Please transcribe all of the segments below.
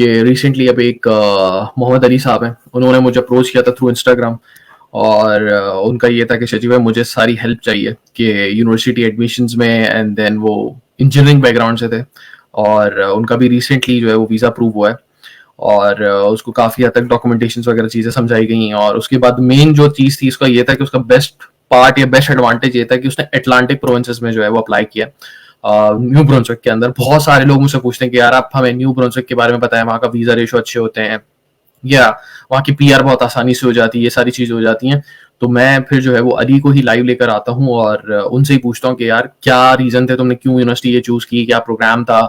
कि रिसेंटली अब एक मोहम्मद अली साहब हैं, उन्होंने मुझे अप्रोच किया था थ्रू इंस्टाग्राम, और उनका ये था कि शजी भाई मुझे सारी हेल्प चाहिए कि यूनिवर्सिटी एडमिशन्स में, एंड देन वो इंजीनियरिंग बैकग्राउंड से थे, और उनका भी रिसेंटली जो है वो वीज़ा अप्रूव हुआ है, और उसको काफ़ी हद तक डॉक्यूमेंटेशन वगैरह चीज़ें समझाई गई हैं। और उसके बाद मेन जो चीज़ थी उसका ये था कि उसका बेस्ट पार्ट या बेस्ट एडवांटेज ये था कि उसने अटलांटिक प्रोविंसेस में जो है वो अप्लाई किया, न्यू ब्रुंसविक के अंदर। बहुत सारे लोग मुझसे पूछते हैं कि यार आप हमें न्यू ब्रुंसविक के बारे में बताएं, वहाँ का वीज़ा रेशो अच्छे होते हैं, या वहाँ की पीआर बहुत आसानी से हो जाती है, ये सारी चीज़ें हो जाती हैं। तो मैं फिर जो है वो अली को ही लाइव लेकर आता हूँ और उनसे ही पूछता हूँ कि यार क्या रीज़न थे, तुमने क्यों यूनिवर्सिटी ये चूज़ की, क्या प्रोग्राम था,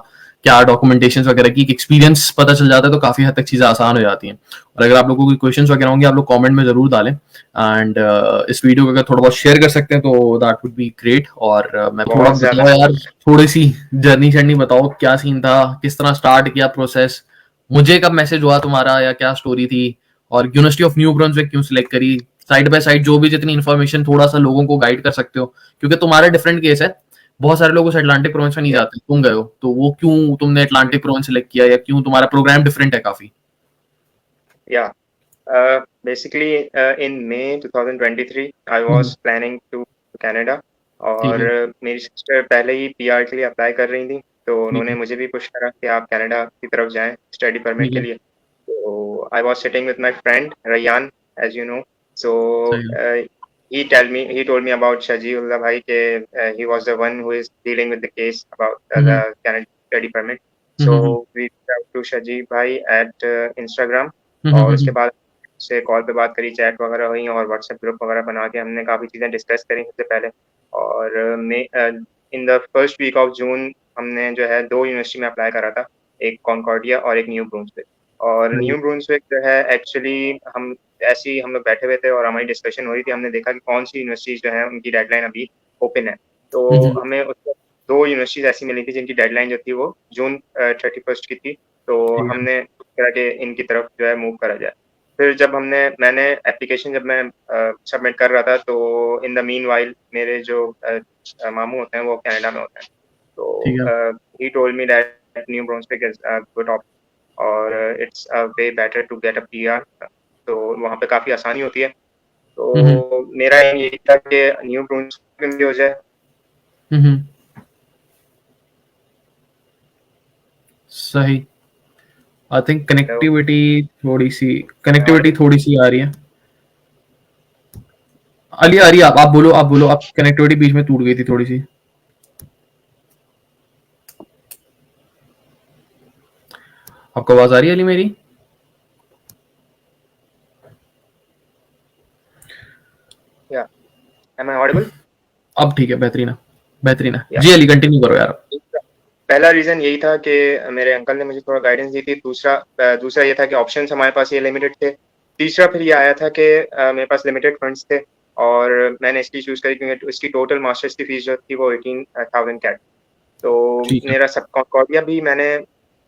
क्या डॉक्यूमेंटेशन वगैरह की, एक्सपीरियंस पता चल जाता है तो काफ़ी हद तक चीज़ें आसान हो जाती हैं। और अगर आप लोगों को कोई क्वेश्चंस वगैरह होंगे आप लोग कमेंट में ज़रूर डालें, एंड इस वीडियो को अगर थोड़ा बहुत शेयर कर सकते हैं तो दैट वुड बी ग्रेट। और मैं थोड़ा बहुत ज्यादा बताओ यार, थोड़ी सी जर्नी शर्नी बताओ, क्या सीन था, किस तरह स्टार्ट किया प्रोसेस, मुझे कब मैसेज हुआ तुम्हारा, या क्या स्टोरी थी, और यूनिवर्सिटी ऑफ न्यू ब्रंसविक क्यों सिलेक्ट करी, साइड बाय साइड जो भी जितनी इन्फॉर्मेशन थोड़ा सा लोगों को गाइड कर सकते हो, क्योंकि तुम्हारा डिफरेंट केस है। बहुत सारे लोग उस अटलांटिक प्रोविंस में नहीं या जाते, तुम गए हो, तो वो क्यों तुमने अटलांटिक प्रोविंस सिलेक्ट किया, या क्यों तुम्हारा प्रोग्राम डिफरेंट है काफी? या basically in May 2023 I was hmm, planning to Canada ठीक और है, मेरी सिस्टर पहले ही पीआर के लिए अप्लाई कर रही थी, तो ठीक उन्होंने है, मुझे भी पुश करा कि आप कनाडा की तरफ जाएं स्टडी परमिट ठीक के है, लिए। तो I was sitting with my friend Rayyan, as you know. So सही है। uh, he told me about Shajiullah bhai ke he was the one who is dealing with the case about the hmm, Canada study permit. So hmm, we reached out to Shaji bhai at Instagram हम्म, और उसके बाद से call पे बात करी, chat वगैरह हुई और व्हाट्सएप ग्रुप वगैरह बना के हमने काफ़ी चीज़ें डिस्कस करी सबसे पहले। और in the first week of June हमने जो है 2 यूनिवर्सिटी में अप्लाई करा था, एक कॉन्कॉर्डिया और एक न्यू ब्रुंसविक। और सही है। न्यू ब्रुंसविक जो है एक्चुअली हम ऐसे ही हम लोग बैठे हुए थे और हमारी डिस्कशन हो रही थी, हमने देखा कि कौन-सी यूनिवर्सिटीज़ जो है उनकी डेडलाइन अभी ओपन है। तो हम्म, हमें उसमें 2 यूनिवर्सिटीज़ ऐसी मिली थी जिनकी डेडलाइन जो थी वो जून 31 की थी, तो ठीक है। हमने कहा कि इनकी तरफ जो है मूव करा जाए। फिर जब मैंने एप्लीकेशन जब मैं सबमिट कर रहा था तो इन द मीनवाइल मेरे जो मामू होते हैं वो कनाडा में होते हैं। ठीक है। तो he told me that New Brunswick is a good option और it's a way better to get a PR, तो वहाँ पे काफ़ी आसानी होती है। हम्म, तो मेरा एम यही था कि न्यू ब्रुंसविक में भी हो जाए। हम्म, सही। आई थिंक तो कनेक्टिविटी थोड़ी सी आ रही है। अली आ रही है, आप बोलो, आप बोलो, आप कनेक्टिविटी बीच में टूट गई थी थोड़ी सी। आपको आवाज आ रही है अली मेरी? या एम आई ऑडिबल? अब ठीक है, बेहतरीन है, बेहतरीन है या जी। अली कंटिन्यू करो यार। पहला रीज़न यही था कि मेरे अंकल ने मुझे थोड़ा गाइडेंस दी थी। दूसरा ये था कि ऑप्शंस हमारे पास ये लिमिटेड थे। तीसरा फिर ये आया था कि मेरे पास लिमिटेड फंड्स थे और मैंने इसलिए चूज़ करी क्योंकि उसकी टोटल मास्टर्स की फीस जो थी वो 18,000 कैट। तो ठीक है। मेरा सब कॉन्कॉर्डिया भी मैंने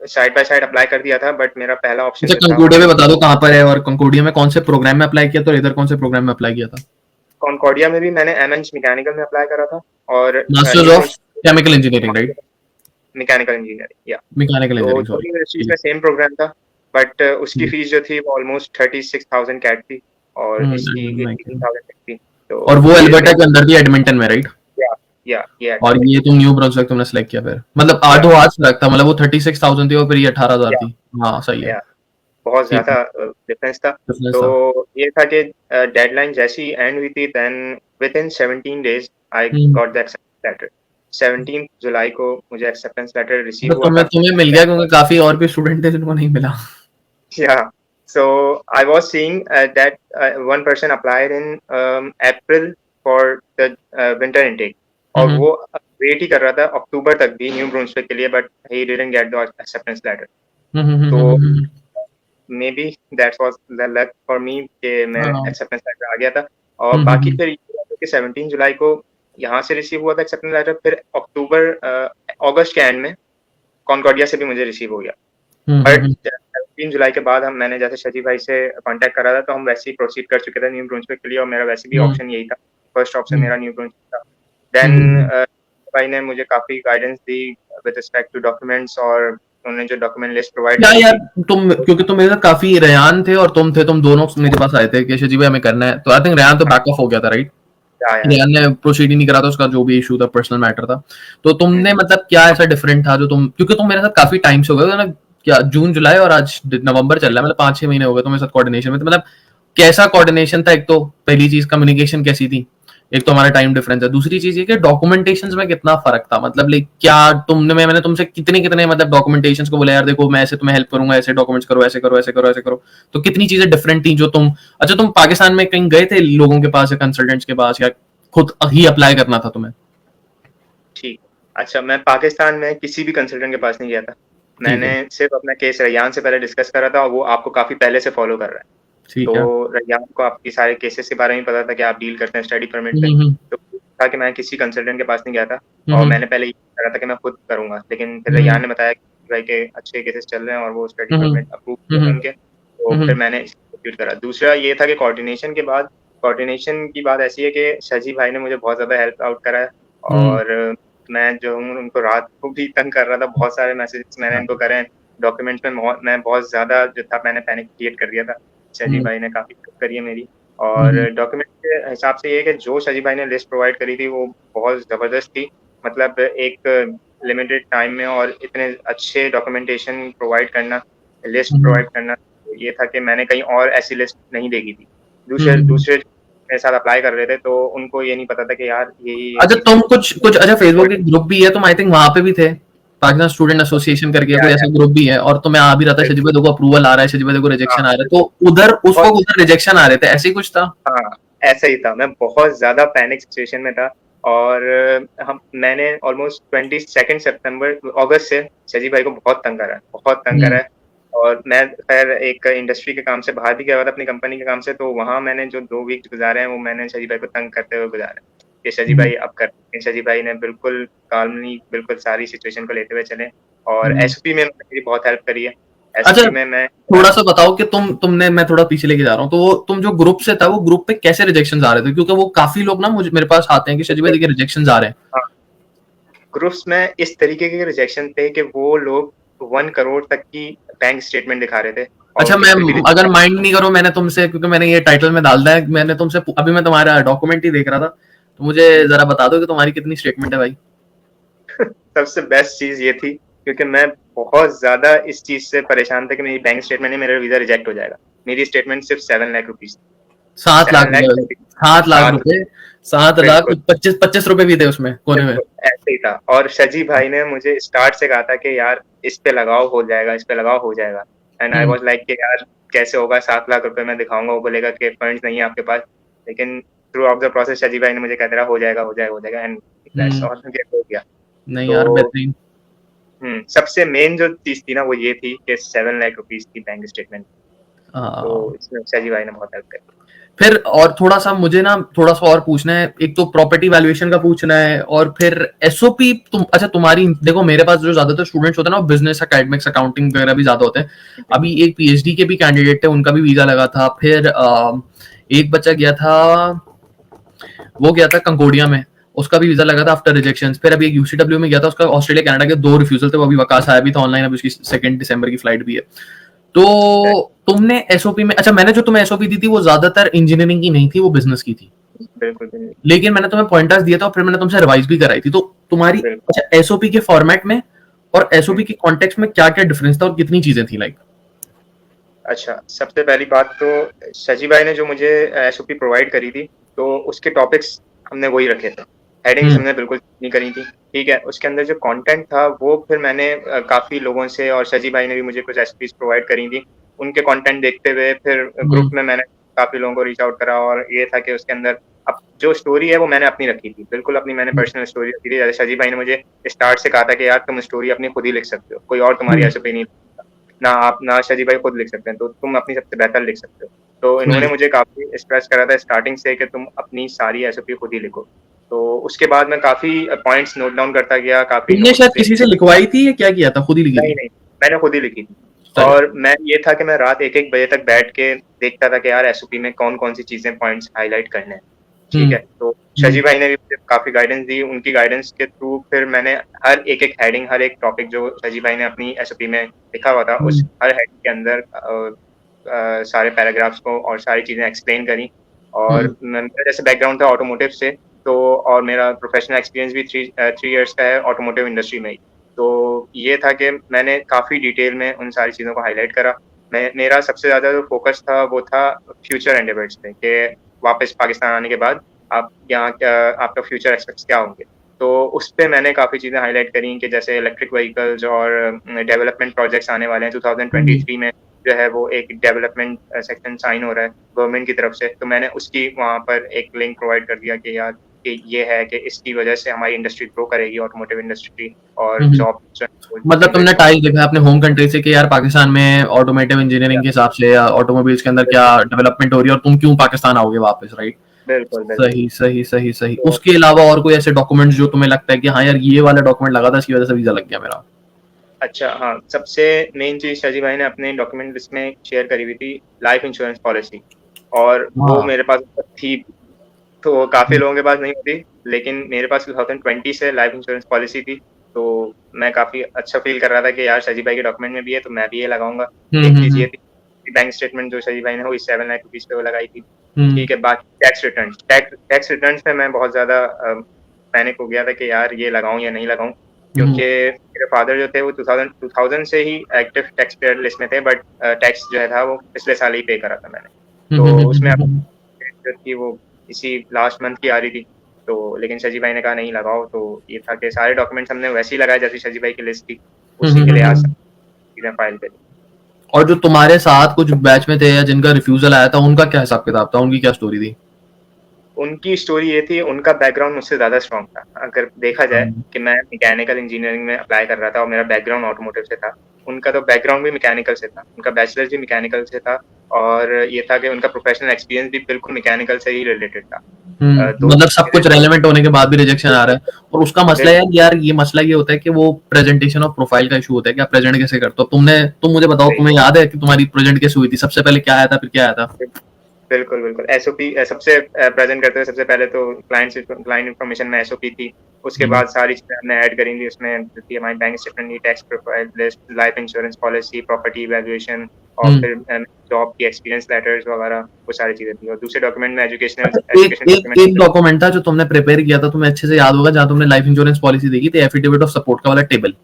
साइड बाय साइड अप्लाई कर दिया था, बट मेरा पहला ऑप्शन अच्छा, जो था वो कंकोडिया में न्यू। बता दो कहाँ पर है, और कंकोडिया में कौन से प्रोग्राम में अप्लाई किया था, और इधर कौन से प्रोग्राम में अप्लाई किया था? कॉन्कॉर्डिया में भी मैंने एमएच मैकेनिकल में अप्लाई करा था और masters new of Bruns chemical engineering, right? Mechanical engineering, या। मैकेनिकल तो इंजीनियरिंग, दोनों यूनिवर्सिटीज़ सॉरी। में सेम प्रोग्राम था, बट उसकी फीस जो थी वो ऑलमोस्ट 36,000 कैट थी और इसकी 18,000 थी। और वो तो ये अल्बर्टा मेरे, के अंदर थी, एडमिंटन में, राइट? ये और एडमिट ये तुम न्यू ब्रांच तुमने सेलेक्ट किया फिर, मतलब या आठों हाथ से रखता, मतलब वो 36,000 थी और फिर ये 18,000 या थी। हाँ सही है। या बहुत ठीक है, ज़्यादा डिफरेंस था। डिफरेंस तो था। ये था कि डेडलाइन जैसी ही एंड हुई थी, then within 17 days I hmm. Got the acceptance letter. 17 जुलाई को मुझे एक्सेप्टेंस लेटर रिसीव मतलब हुआ तुम्हें था। तुम्हें मिल गया, क्योंकि काफी और भी स्टूडेंट थे जिनको नहीं मिला। Yeah. So I was seeing that one person applied in April for the winter intake और हम्म, वो वेट ही कर रहा था अक्टूबर तक भी न्यू ब्रुंसविक के लिए, but he didn't get the acceptance letter. Hmm, तो maybe that was the luck for me कि मैं हाँ, एक्सेप्टेंस लेटर आ गया था। और हम्म, बाकी फिर ये हुआ था कि 17 जुलाई को यहाँ से रिसीव हुआ था एक्सेप्टेंस लेटर, फिर अगस्त के एंड में कॉन्कॉर्डिया से भी मुझे रिसीव हो गया। बट 3 जुलाई के बाद हम मैंने जैसे शजी भाई से कॉन्टैक्ट करा था तो हम वैसे ही प्रोसीड कर चुके थे न्यू ब्रुंसविक के लिए और मेरा वैसे भी हम्म, ऑप्शन यही था। फर्स्ट ऑप्शन हम्म, मेरा न्यू ब्रुंसविक था। देन हम्म, भाई ने मुझे काफ़ी गाइडेंस दी विद रिस्पेक्ट टू डॉक्यूमेंट्स और उन्होंने जो डॉक्यूमेंट लिस्ट प्रोवाइड क्या करी यार, थी। तुम क्योंकि तुम मेरे साथ काफी रेयान थे और तुम दोनों मेरे पास आए थे कि शजी भाई हमें करना है, तो आई थिंक रेयान तो बैक ऑफ हो गया था, राइट? या रेयान ने प्रोसीड ही नहीं करा था, उसका जो भी इशू था, पर्सनल मैटर था। तो तुमने मतलब क्या ऐसा डिफरेंट था जो तुम, क्योंकि तुम मेरे साथ काफी टाइम से हो गए हो ना, क्या जून जुलाई और आज नवंबर चल रहा है, मतलब 5-6 महीने हो गए तुम्हारे साथ कोऑर्डिनेशन में, तो मतलब कैसा कोऑर्डिनेशन था? एक तो पहली चीज कम्युनिकेशन कैसी थी, एक तो हमारा टाइम डिफरेंस है, दूसरी चीज ये कि डॉक्यूमेंटेशन में कितना फर्क था, मतलब लाइक क्या तुमने मैंने तुमसे कितने कितने मतलब डॉक्यूमेंटेशन को बोला यार देखो मैं ऐसे तुम्हें हेल्प करूंगा, ऐसे डॉक्यूमेंट्स करो, ऐसे करो, ऐसे करो, ऐसे करो, तो कितनी चीजें डिफरेंट थी जो तुम, अच्छा तुम पाकिस्तान में कहीं गए थे लोगों के पास या कंसल्टेंट्स के पास, या खुद ही अप्लाई करना था तुम्हें? ठीक। अच्छा, मैं पाकिस्तान में किसी भी कंसल्टेंट के पास नहीं गया था। ठीक मैंने है, सिर्फ अपना केस रैयान से पहले डिस्कस करा था और वो आपको काफी पहले से फॉलो कर रहा है। ठीक है। तो रैयान को आपकी सारे केसेस के बारे में पता था कि आप डील करते हैं स्टडी परमिट पे। हम्म, तो था कि मैं किसी कंसल्टेंट के पास नहीं गया था और हम्म, मैंने पहले ये करा था कि मैं खुद करूंगा, लेकिन फिर हम्म, रैयान ने बताया कि भाई के अच्छे केसेस चल रहे हैं और वो स्टडी हम्म, परमिट अप्रूव हम्म, हुए उनके, तो फिर हम्म, मैंने एग्जीक्यूट करा। दूसरा ये था कि कोऑर्डिनेशन की बात ऐसी है कि शजी भाई ने मुझे बहुत ज़्यादा हेल्प आउट करा है हम्म, और मैं जो हूँ उनको रात को भी तंग कर रहा था, बहुत सारे मैसेजेस मैंने इनको करे हैं। डॉक्यूमेंट्स में मैं बहुत ज़्यादा जो था मैंने पैनिक क्रिएट कर दिया था। शजी हम्म, भाई ने काफ़ी हेल्प करी है मेरी और हम्म, डॉक्यूमेंट के हिसाब से ये है कि जो शजी भाई ने लिस्ट प्रोवाइड करी थी वो बहुत ज़बरदस्त थी। मतलब एक लिमिटेड टाइम में और इतने अच्छे डॉक्यूमेंटेशन प्रोवाइड करना, लिस्ट हम्म, प्रोवाइड करना, ये था कि मैंने कहीं और ऐसी लिस्ट नहीं देखी थी। दूसरे हम्म। दूसरे मेरे साथ अप्लाई कर रहे थे तो उनको ये नहीं पता था कि यार ये अच्छा चीज़ तुम है। कुछ कुछ अच्छा फेसबुक के ग्रुप भी है, तुम आई थिंक वहां पे भी थे, पाकिस्तान स्टूडेंट एसोसिएशन करके या कोई ऐसा ग्रुप भी है, और तुम्हें आ भी रहा था शजीब बिल्कुल, भाई देखो अप्रूवल आ रहा है, शजीब भाई देखो हाँ, रिजेक्शन आ रहा है, बिल्कुल। तो उधर उस बहुत वक्त उधर रिजेक्शन आ रहे थे, ऐसे ही कुछ था? हाँ, ऐसा ही था। मैं बहुत ज़्यादा पैनिक सिचुएशन में था और हम मैंने ऑलमोस्ट 22 सितंबर अगस्त से शजी भाई को बहुत तंग करा है, बहुत तंग करा हम्म, है और मैं खैर एक इंडस्ट्री के काम से बाहर भी गया हुआ था अपनी कंपनी के काम से, तो वहाँ मैंने जो 2 वीक गुज़ारे हैं, वो मैंने शजी भाई को तंग करते हुए गुज़ारे हैं कि शजी हम्म, भाई अब कर शजी भाई ने बिल्कुल काल्मली बिल्कुल सारी सिचुएशन को लेते हुए चले और हम्म। एसओपी में मेरी बहुत हेल्प करी है। अच्छा एसओपी में मैं थोड़ा सा बताओ कि तुमने, मैं थोड़ा पीछे लेके जा रहा हूँ, तो वो तुम जो ग्रुप से था वो ग्रुप पे कैसे रिजेक्शन आ रहे थे? क्योंकि वो काफी लोग ना मुझे मेरे पास आते हैं कि शजीब भाई देखिए रिजेक्शन आ रहे हैं। हाँ, ग्रुप्स में इस तरीके के रिजेक्शन थे कि वो लोग 1 करोड़ तक की बैंक स्टेटमेंट दिखा रहे थे और अच्छा उनकी मैं, फिर भी अगर माइंड नहीं करो, मैंने तुमसे, क्योंकि मैंने ये टाइटल में डाल दिया है, मैंने तुमसे अभी मैं तुम्हारा डॉक्यूमेंट ही देख रहा था, तो मुझे जरा बता दो कि तुम्हारी कितनी स्टेटमेंट है भाई? सबसे बेस्ट चीज़ ये थी क्योंकि मैं बहुत ज़्यादा इस चीज़ से परेशान था कि मेरी बैंक स्टेटमेंट नहीं, मेरा वीज़ा रिजेक्ट हो जाएगा। मेरी स्टेटमेंट सिर्फ 7 लाख रुपीज़, 7 लाख 7 लाख रुपए? 7 लाख 7 रुपए? 7 लाख बिल्कुल, 25-25 रुपए भी थे उसमें कोने में? बिल्कुल, ऐसे ही था और शजी भाई ने मुझे स्टार्ट से कहा था कि यार इस पे लगाओ हो जाएगा, इस पे लगाओ हो जाएगा and I hmm, was like कि यार कैसे होगा 7 लाख रुपए मैं दिखाऊँगा, वो बोलेगा कि फंड्स नहीं है आपके पास। लेकिन थ्रू आउट द प्रोसेस शजी भाई ने मुझे कहते रहा हो जाएगा, हो जाएगा, हो जाएगा एंड दैट्स हम्म। ऑल हो गया। नहीं यार तो बेहतरीन। सबसे मेन जो चीज़ थी ना वो ये थी कि 7 लाख रुपीज़ की बैंक स्टेटमेंट, हाँ। तो इसमें शजी भाई ने बहुत हेल्प करी। फिर और थोड़ा सा मुझे ना थोड़ा सा और पूछना है, एक तो प्रॉपर्टी वैल्यूएशन का पूछना है, और फिर एसओपी तुम, अच्छा तुम्हारी देखो मेरे पास जो ज्यादातर स्टूडेंट्स होते हैं ना वो बिजनेस एकेडमिक्स अकाउंटिंग वगैरह भी ज्यादा होते हैं। अभी एक पीएचडी के भी कैंडिडेट थे, उनका भी वीजा लगा था, फिर एक बच्चा गया था, वो गया था कंकोडिया में, उसका भी वीजा लगा था आफ्टर रिजेक्शन, फिर अभी एक यूसीडब्ल्यू में गया था, उसका ऑस्ट्रेलिया कनाडा के 2 रिफ्यूजल थे, वो अभी वकास आया भी था ऑनलाइन, अभी उसकी 2 दिसंबर की फ्लाइट भी है। तो तुमने एसओपी में, अच्छा मैंने जो तुम्हें एसओपी दी थी वो ज्यादातर इंजीनियरिंग की नहीं थी, वो बिजनेस की थी, बिल्कुल, बिल्कुल, लेकिन मैंने तुम्हें पॉइंटर्स दिया था और फिर मैंने तुमसे रिवाइज भी कराई थी, तो तुम्हारी, बिल्कुल। अच्छा एसओपी के फॉर्मेट में और हुँ। एसओपी के कॉन्टेक्स्ट में क्या क्या डिफरेंस था और कितनी चीजें थी लाइक? अच्छा, सबसे पहली बात तो शजी भाई ने जो मुझे एसओपी प्रोवाइड करी थी, तो उसके टॉपिक्स हमने वही रखे थे। हेडिंग्स हम्म, हमने बिल्कुल नहीं करी थी, ठीक है? उसके अंदर जो कंटेंट था वो फिर मैंने काफ़ी लोगों से और शजी भाई ने भी मुझे कुछ एसओपीज़ प्रोवाइड करी थी। उनके कंटेंट देखते हुए फिर ग्रुप हम्म, में मैंने काफ़ी लोगों को रीच आउट करा और ये था कि उसके अंदर अब जो स्टोरी है वो मैंने अपनी रखी थी। बिल्कुल अपनी मैंने पर्सनल स्टोरी रखी थी। जैसे शजी भाई ने मुझे स्टार्ट से कहा था कि यार तुम स्टोरी अपनी खुद ही लिख सकते हो, कोई और तुम्हारी हम्म, एसओपी नहीं ना आप ना शजी भाई खुद लिख सकते हैं, तो तुम अपनी सबसे बेहतर लिख सकते हो। तो इन्होंने right। मुझे काफ़ी स्ट्रेस करा था स्टार्टिंग से कि तुम अपनी सारी एसओपी खुद ही लिखो। तो उसके बाद मैं काफ़ी पॉइंट्स नोट डाउन करता गया, काफ़ी तुमने शायद नोट्स किसी से लिखवाई थी या क्या किया था, खुद ही लिखी नहीं, थी? नहीं, मैंने खुद ही लिखी थी। सही। और मैं ये था कि मैं रात 1-1 बजे तक बैठ के देखता था कि यार एसओपी में कौन-कौन सी चीज़ें पॉइंट्स हाइलाइट करने हैं। ठीक है, तो शजी भाई ने भी मुझे काफ़ी गाइडेंस दी, उनकी गाइडेंस के थ्रू फिर मैंने हर एक-एक हेडिंग, हर एक टॉपिक जो शजी भाई ने अपनी एसओपी में लिखा हुआ था, उस हर हेडिंग के अंदर सारे पैराग्राफ्स को और सारी चीज़ें एक्सप्लेन करी। और मेरा जैसे बैकग्राउंड था ऑटोमोटिव से, तो और मेरा प्रोफेशनल एक्सपीरियंस भी 3 इयर्स का है ऑटोमोटिव इंडस्ट्री में ही। तो ये था कि मैंने काफ़ी डिटेल में उन सारी चीज़ों को हाइलाइट करा। मेरा सबसे ज़्यादा जो फ़ोकस था वो था फ्यूचर एंडेवर्स पे, कि वापस पाकिस्तान आने के बाद आप यहाँ क्या, आपका फ्यूचर एस्पेक्ट्स क्या होंगे। तो उस पे मैंने काफ़ी चीज़ें हाइलाइट करी कि जैसे इलेक्ट्रिक व्हीकल्स और डेवलपमेंट प्रोजेक्ट्स आने वाले हैं 2023 में, जो है वो एक डेवलपमेंट सेक्शन साइन हो रहा है गवर्नमेंट की तरफ से। तो मैंने उसकी वहाँ पर एक लिंक प्रोवाइड कर दिया कि यार कि ये है कि इसकी वजह से हमारी इंडस्ट्री ग्रो करेगी, ऑटोमोटिव इंडस्ट्री, और जॉब मतलब तुमने टाइज देखा अपने होम कंट्री से कि यार पाकिस्तान में ऑटोमोटिव इंजीनियरिंग के हिसाब से या ऑटोमोबाइल्स के अंदर क्या डेवलपमेंट हो रही है और तुम क्यों पाकिस्तान आओगे वापस, राइट? बिल्कुल सही सही सही सही। उसके अलावा और कोई ऐसे डॉक्यूमेंट्स जो तुम्हें लगता है कि हाँ यार ये वाला डॉक्यूमेंट लगा था, इसकी वजह से वीजा लग गया मेरा? अच्छा, हाँ, सबसे मेन चीज़ शाजी भाई ने अपने डॉक्यूमेंट लिस्ट में शेयर करी हुई थी लाइफ इंश्योरेंस पॉलिसी, और वो मेरे पास थी। तो काफ़ी लोगों के पास नहीं होती, लेकिन मेरे पास 2020 से लाइफ इंश्योरेंस पॉलिसी थी। तो मैं काफ़ी अच्छा फील कर रहा था कि यार शाजी भाई के डॉक्यूमेंट में भी है, तो मैं भी ये लगाऊंगा। एक चीज़ ये थी, बैंक स्टेटमेंट जो शाजी भाई ने वो 7 लाख रुपीज़ पे वो लगाई थी। ठीक है, बाकी टैक्स रिटर्न्स पे मैं बहुत ज़्यादा पैनिक हो गया था कि यार ये लगाऊं या नहीं लगाऊं, क्योंकि मेरे फादर जो थे वो 2000 से ही एक्टिव टैक्स पेयर लिस्ट में थे, बट टैक्स जो है था वो पिछले साल ही पे करा था मैंने। तो उसमें जो थी वो इसी लास्ट मंथ की आ रही थी। तो लेकिन शजी भाई ने कहा नहीं लगाओ, तो ये था कि सारे डॉक्यूमेंट्स हमने वैसे ही लगाए जैसे शजी भाई की लिस्ट थी, उसी के लिए आज चीजें फाइल करी। और जो तुम्हारे साथ कुछ बैच में थे या जिनका रिफ्यूजल आया था, उनका क्या हिसाब किताब था, उनकी क्या स्टोरी थी? उनकी स्टोरी ये थी, उनका बैकग्राउंड मुझसे ज़्यादा स्ट्रॉन्ग था। अगर देखा जाए कि मैं मैकेनिकल इंजीनियरिंग में अप्लाई कर रहा था और मेरा बैकग्राउंड ऑटोमोटिव से था, उनका तो बैकग्राउंड भी मैकेनिकल से था, उनका बैचलर्स भी मैकेनिकल से था, और ये था कि उनका प्रोफेशनल एक्सपीरियंस भी बिल्कुल मैकेनिकल से ही रिलेटेड था। मतलब सब कुछ रेलेवेंट होने के बाद भी रिजेक्शन आ रहा है। और उसका मसला है यार, ये मसला ये होता है कि वो प्रेजेंटेशन और प्रोफाइल का इशू होता है कि आप प्रेजेंट कैसे करते हो। तुम मुझे बताओ, तुम्हें याद है कि तुम्हारी प्रेजेंट कैसे हुई थी? सबसे पहले क्या आया था, फिर क्या आया था? बिल्कुल बिल्कुल, एसओपी सबसे प्रेजेंट करते हुए सबसे पहले तो क्लाइंट इन्फॉर्मेशन में एसओपी थी। उसके बाद सारी चीजें हमने ऐड करी थी उसमें, हमारी bank statement, tax profile list, life insurance policy, property evaluation, और फिर जॉब की एक्सपीरियंस लेटर्स वगैरह, वो सारी चीजें थी। और दूसरे डॉक्यूमेंट में एक डॉक्यूमेंट था जो तुमने प्रिपेयर किया था, तुम्हें अच्छे से याद होगा, जहाँ तुमने लाइफ इंश्योरेंस पॉलिसी देखी थी, एफिडेविट ऑफ सपोर्ट का वाला टेबल।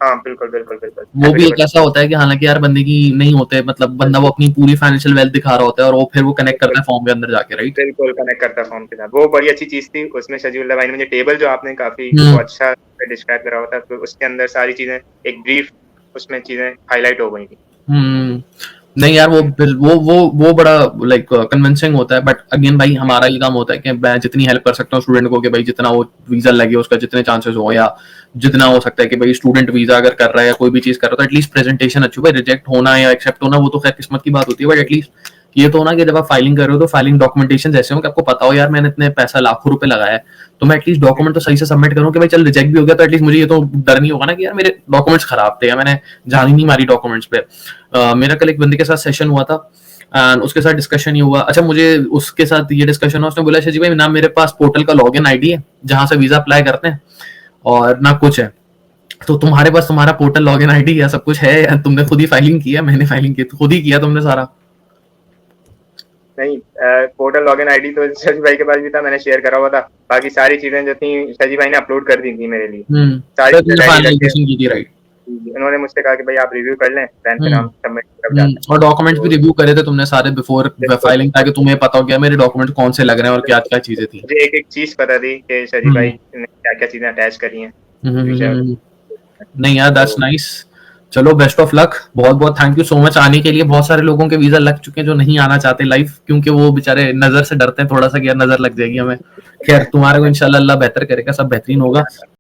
हाँ बिल्कुल बिल्कुल बिल्कुल। वो भी एक ऐसा होता है कि हालांकि यार बंदे की नहीं होते, मतलब बंदा वो अपनी पूरी फाइनेंशियल वेल्थ दिखा रहा होता है और वो फिर वो कनेक्ट करता है फॉर्म के अंदर जाके, राइट? बिल्कुल कनेक्ट करता है फॉर्म के साथ, वो बड़ी अच्छी चीज थी। उसमें शजीउल्लाह भाई ने मुझे टेबल जो आपने काफी अच्छा डिस्क्राइब करा हुआ था, तो उसके अंदर सारी चीजें एक ब्रीफ उसमें चीजें हाईलाइट हो गई थी। नहीं यार, वो बड़ा लाइक कन्विंसिंग होता है। बट अगेन भाई, हमारा ये काम होता है कि मैं जितनी हेल्प कर सकता हूँ स्टूडेंट को, कि भाई जितना वो वीजा लगे उसका जितने चांसेस हो, या जितना हो सकता है कि भाई स्टूडेंट वीजा अगर कर रहा है या कोई भी चीज कर रहा है तो एटलीस्ट प्रेजेंटेशन अच्छी। भाई रिजेक्ट होना या एक्सेप्ट होना वो तो खैर किस्मत की बात होती है, बट एटलीस्ट ये तो होना कि जब आप फाइलिंग कर रहे हो तो फाइलिंग डॉक्यूमेंटेशन ऐसे हो कि आपको पता हो यार मैंने इतने पैसा लाखों रुपए लगाया है, तो मैं एटलीस्ट डॉक्यूमेंट तो सही से सबमिट करूं कि भाई चल रिजेक्ट भी हो गया तो एटलीस्ट मुझे ये तो डर नहीं होगा ना कि यार मेरे डॉक्यूमेंट्स खराब थे या मैंने जान ही नहीं मारी डॉक्यूमेंट्स पे। मेरा कल एक बंदे के साथ सेशन हुआ था एंड उसके साथ डिस्कशन ये हुआ। अच्छा, मुझे उसके साथ ये डिस्कशन हुआ, उसने बोला शजी भाई ना मेरे पास पोर्टल का लॉगिन आईडी है जहां से वीजा अप्लाई करते हैं, और ना कुछ है। तो तुम्हारे पास तुम्हारा पोर्टल लॉगिन आईडी या सब कुछ है, या तुमने खुद ही फाइलिंग किया? मैंने फाइलिंग की, खुद ही किया तुमने सारा? नहीं, पोर्टल लॉगिन आईडी तो शजी भाई के पास भी था, मैंने शेयर करा हुआ था। बाकी सारी चीजें जो थी शजी भाई ने अपलोड कर दी थी मेरे लिए। सारी चीजें, राइट? उन्होंने मुझसे कहा कि भाई आप रिव्यू कर लें, देन फिर हम सबमिट कर जाते हैं। और डॉक्यूमेंट्स भी रिव्यू करे थे तुमने सारे बिफोर फाइलिंग, ताकि तुम्हें पता हो गया मेरे डॉक्यूमेंट कौन से लग रहे हैं और क्या क्या चीजें थी? मुझे एक एक चीज पता थी कि शजी भाई ने क्या क्या चीजें अटैच करी हैं। नहीं यार, दैट्स नाइस। चलो, बेस्ट ऑफ लक। बहुत बहुत थैंक यू सो मच आने के लिए। बहुत सारे लोगों के वीजा लग चुके हैं जो नहीं आना चाहते लाइव, क्योंकि वो बेचारे नजर से डरते हैं थोड़ा सा कि यार नजर लग जाएगी हमें। खैर, तुम्हारे को इंशाल्लाह अल्लाह बेहतर करेगा, सब बेहतरीन होगा।